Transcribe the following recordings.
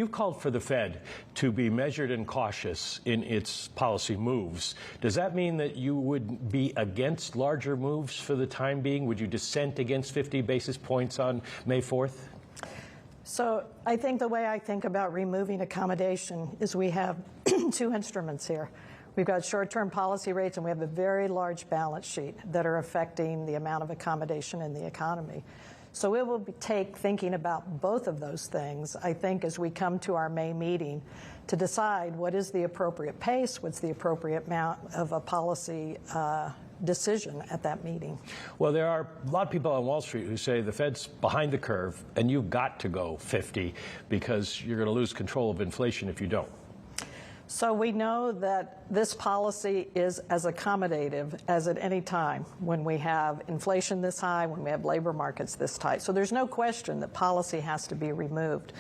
You've called for the Fed to be measured and cautious in its policy moves. Does that mean that you would be against larger moves for the time being? Would you dissent against 50 basis points on May 4th? So I think the way I think about removing accommodation is we have two instruments here. We've got short-term policy rates, and we have a very large balance sheet that are affecting the amount of accommodation in the economy. So it will take thinking about both of those things, I think, as we come to our May meeting to decide what is the appropriate pace, what's the appropriate amount of a policy decision at that meeting. Well, there are a lot of people on Wall Street who say the Fed's behind the curve and you've got to go 50 because you're going to lose control of inflation if you don't. So we know that this policy is as accommodative as at any time when we have inflation this high, when we have labor markets this tight. So there's no question that policy has to be removed.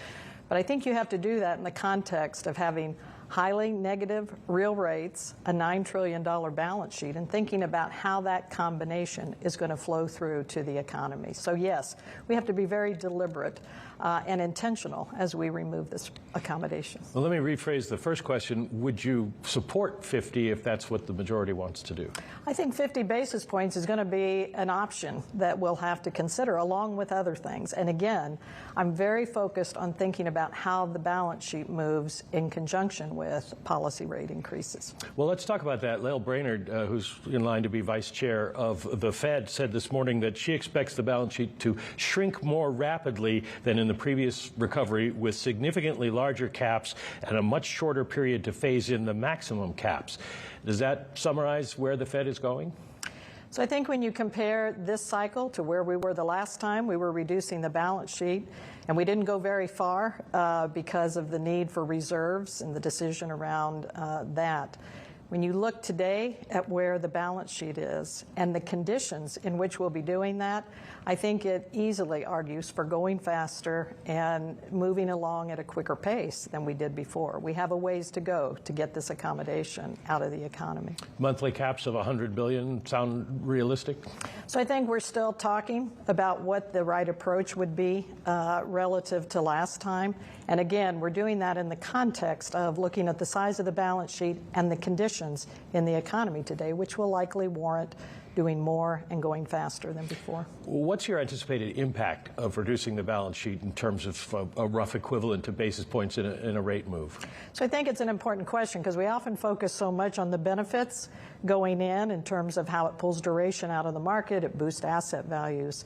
But I think you have to do that in the context of having highly negative real rates, a $9 trillion balance sheet, and thinking about how that combination is going to flow through to the economy. So yes, we have to be very deliberate and intentional as we remove this accommodation. Well, let me rephrase the first question. Would you support 50 if that's what the majority wants to do? I think 50 basis points is going to be an option that we'll have to consider along with other things. And again, I'm very focused on thinking about how the balance sheet moves in conjunction with policy rate increases. Well, let's talk about that. Lael Brainard, who's in line to be vice chair of the Fed, said this morning that she expects the balance sheet to shrink more rapidly than in the previous recovery, with significantly larger caps and a much shorter period to phase in the maximum caps. Does that summarize where the Fed is going? So I think when you compare this cycle to where we were the last time, we were reducing the balance sheet, and we didn't go very far because of the need for reserves and the decision around that. When you look today at where the balance sheet is and the conditions in which we'll be doing that, I think it easily argues for going faster and moving along at a quicker pace than we did before. We have a ways to go to get this accommodation out of the economy. Monthly caps of $100 billion sound realistic? So I think we're still talking about what the right approach would be relative to last time. And again, we're doing that in the context of looking at the size of the balance sheet and the conditions in the economy today, which will likely warrant doing more and going faster than before. What's your anticipated impact of reducing the balance sheet in terms of a rough equivalent to basis points in a rate move? So I think it's an important question because we often focus so much on the benefits going in terms of how it pulls duration out of the market, it boosts asset values.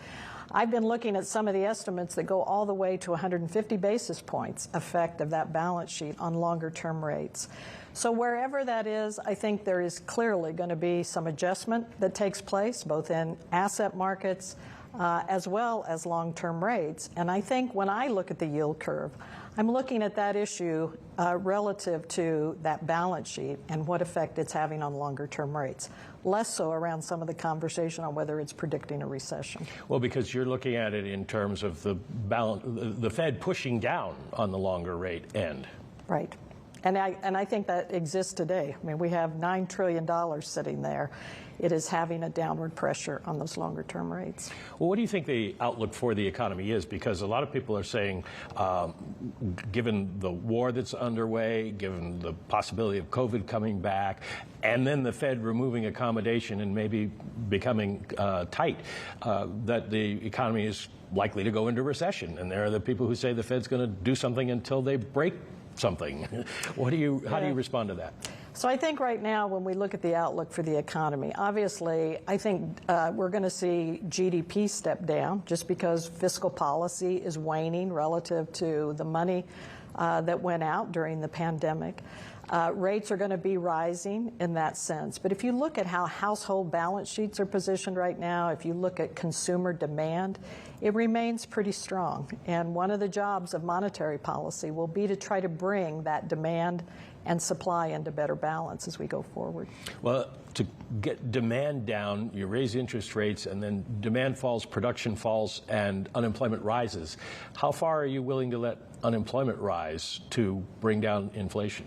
I've been looking at some of the estimates that go all the way to 150 basis points effect of that balance sheet on longer term rates. So wherever that is, I think there is clearly going to be some adjustment that takes place, both in asset markets as well as long-term rates. And I think when I look at the yield curve, I'm looking at that issue relative to that balance sheet and what effect it's having on longer-term rates, less so around some of the conversation on whether it's predicting a recession. Well, because you're looking at it in terms of the Fed pushing down on the longer rate end. Right. And I think that exists today. I mean, we have $9 trillion sitting there. It is having a downward pressure on those longer-term rates. Well, what do you think the outlook for the economy is? Because a lot of people are saying, given the war that's underway, given the possibility of COVID coming back, and then the Fed removing accommodation and maybe becoming tight, that the economy is likely to go into recession. And there are the people who say the Fed's going to do something until they break something. How do you respond to that? So I think right now when we look at the outlook for the economy, obviously I think we're going to see GDP step down just because fiscal policy is waning relative to the money that went out during the pandemic. Rates are going to be rising in that sense. But if you look at how household balance sheets are positioned right now, if you look at consumer demand, it remains pretty strong. And one of the jobs of monetary policy will be to try to bring that demand and supply into better balance as we go forward. Well, to get demand down, you raise interest rates, and then demand falls, production falls, and unemployment rises. How far are you willing to let unemployment rise to bring down inflation?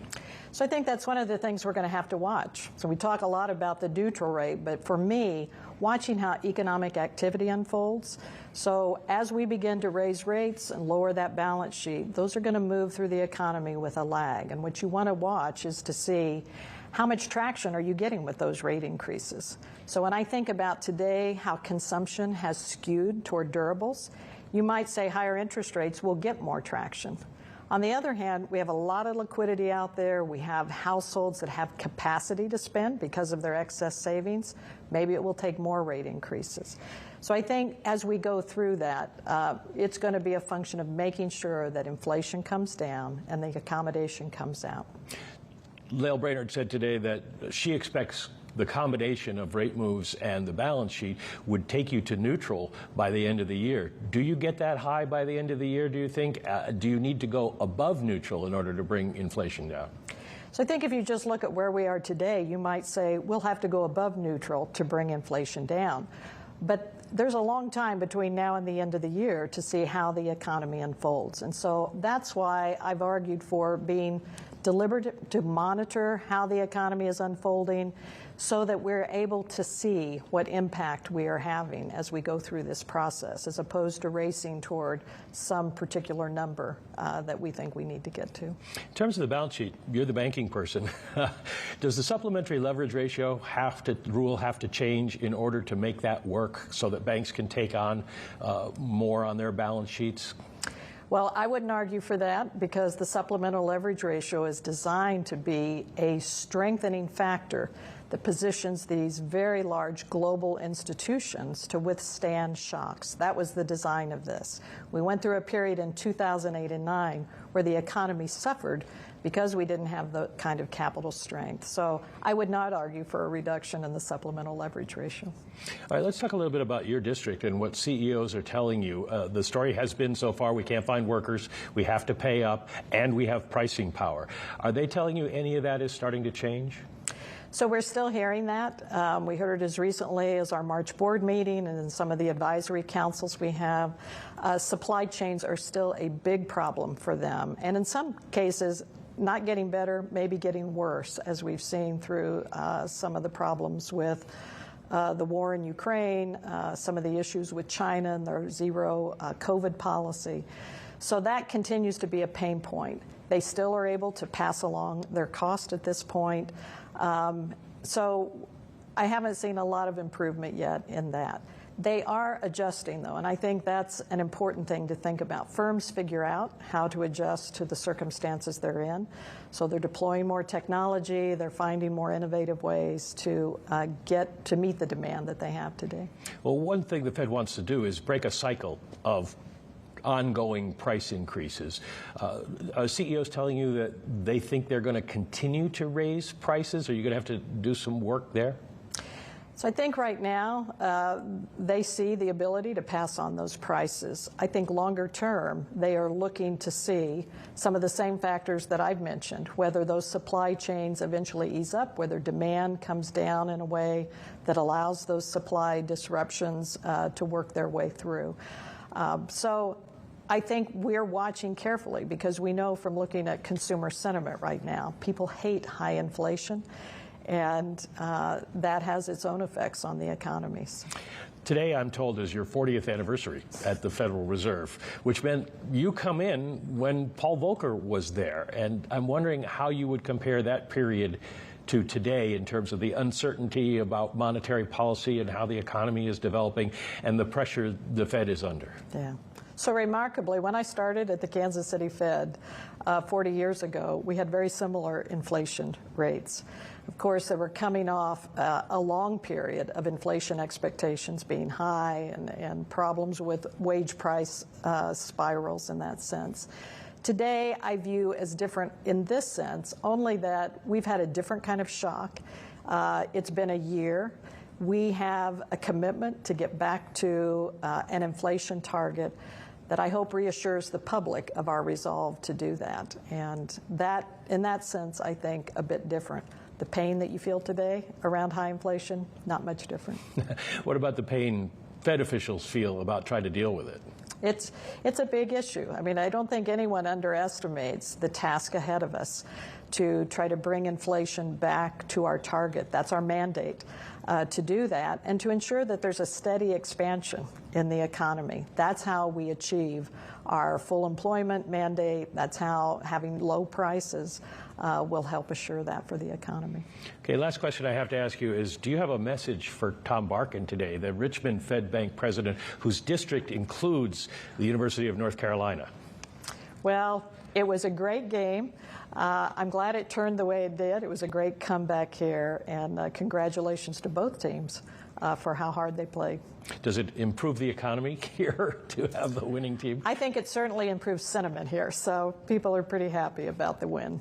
So I think that's one of the things we're going to have to watch. So we talk a lot about the neutral rate, but for me, watching how economic activity unfolds. So as we begin to raise rates and lower that balance sheet, those are going to move through the economy with a lag. And what you want to watch is to see how much traction are you getting with those rate increases. So when I think about today how consumption has skewed toward durables, you might say higher interest rates will get more traction. On the other hand, we have a lot of liquidity out there. We have households that have capacity to spend because of their excess savings. Maybe it will take more rate increases. So I think as we go through that, it's going to be a function of making sure that inflation comes down and the accommodation comes out. Lael Brainerd said today that she expects the combination of rate moves and the balance sheet would take you to neutral by the end of the year. Do you get that high by the end of the year, do you think? Do you need to go above neutral in order to bring inflation down? So I think if you just look at where we are today, you might say we'll have to go above neutral to bring inflation down. But there's a long time between now and the end of the year to see how the economy unfolds. And so that's why I've argued for being deliberate to monitor how the economy is unfolding so that we're able to see what impact we are having as we go through this process, as opposed to racing toward some particular number that we think we need to get to. In terms of the balance sheet, you're the banking person. Does the supplementary leverage ratio have to change in order to make that work so that banks can take on more on their balance sheets? Well, I wouldn't argue for that because the supplemental leverage ratio is designed to be a strengthening factor that positions these very large global institutions to withstand shocks. That was the design of this. We went through a period in 2008 and 2009 where the economy suffered because we didn't have the kind of capital strength. So I would not argue for a reduction in the supplemental leverage ratio. All right, let's talk a little bit about your district and what CEOs are telling you. The story has been so far we can't find workers, we have to pay up, and we have pricing power. Are they telling you any of that is starting to change? So we're still hearing that. We heard it as recently as our March board meeting and in some of the advisory councils we have. Supply chains are still a big problem for them. And in some cases, not getting better, maybe getting worse, as we've seen through some of the problems with the war in Ukraine, some of the issues with China and their zero COVID policy. So that continues to be a pain point. They still are able to pass along their cost at this point. So I haven't seen a lot of improvement yet in that. They are adjusting, though, and I think that's an important thing to think about. Firms figure out how to adjust to the circumstances they're in. So they're deploying more technology. They're finding more innovative ways to meet the demand that they have today. Well, one thing the Fed wants to do is break a cycle of ongoing price increases. Are CEOs telling you that they think they're going to continue to raise prices? Are you going to have to do some work there? So I think right now they see the ability to pass on those prices. I think longer term they are looking to see some of the same factors that I've mentioned, whether those supply chains eventually ease up, whether demand comes down in a way that allows those supply disruptions to work their way through. So I think we're watching carefully because we know from looking at consumer sentiment right now, people hate high inflation. And that has its own effects on the economies. Today, I'm told, is your 40th anniversary at the Federal Reserve, which meant you come in when Paul Volcker was there. And I'm wondering how you would compare that period to today in terms of the uncertainty about monetary policy and how the economy is developing and the pressure the Fed is under. Yeah. So remarkably, when I started at the Kansas City Fed 40 years ago, we had very similar inflation rates. Of course, they were coming off a long period of inflation expectations being high and problems with wage price spirals in that sense. Today, I view as different in this sense, only that we've had a different kind of shock. It's been a year. We have a commitment to get back to an inflation target that I hope reassures the public of our resolve to do that. And that, in that sense, I think a bit different. The pain that you feel today around high inflation, not much different. What about the pain Fed officials feel about trying to deal with it? It's a big issue. I mean, I don't think anyone underestimates the task ahead of us to try to bring inflation back to our target. That's our mandate, to do that and to ensure that there's a steady expansion in the economy. That's how we achieve our full employment mandate. That's how having low prices will help assure that for the economy. Okay, last question I have to ask you is, do you have a message for Tom Barkin today, the Richmond Fed Bank president whose district includes the University of North Carolina? Well, it was a great game. I'm glad it turned the way it did. It was a great comeback here, and congratulations to both teams for how hard they played. Does it improve the economy here to have the winning team? I think it certainly improves sentiment here, so people are pretty happy about the win.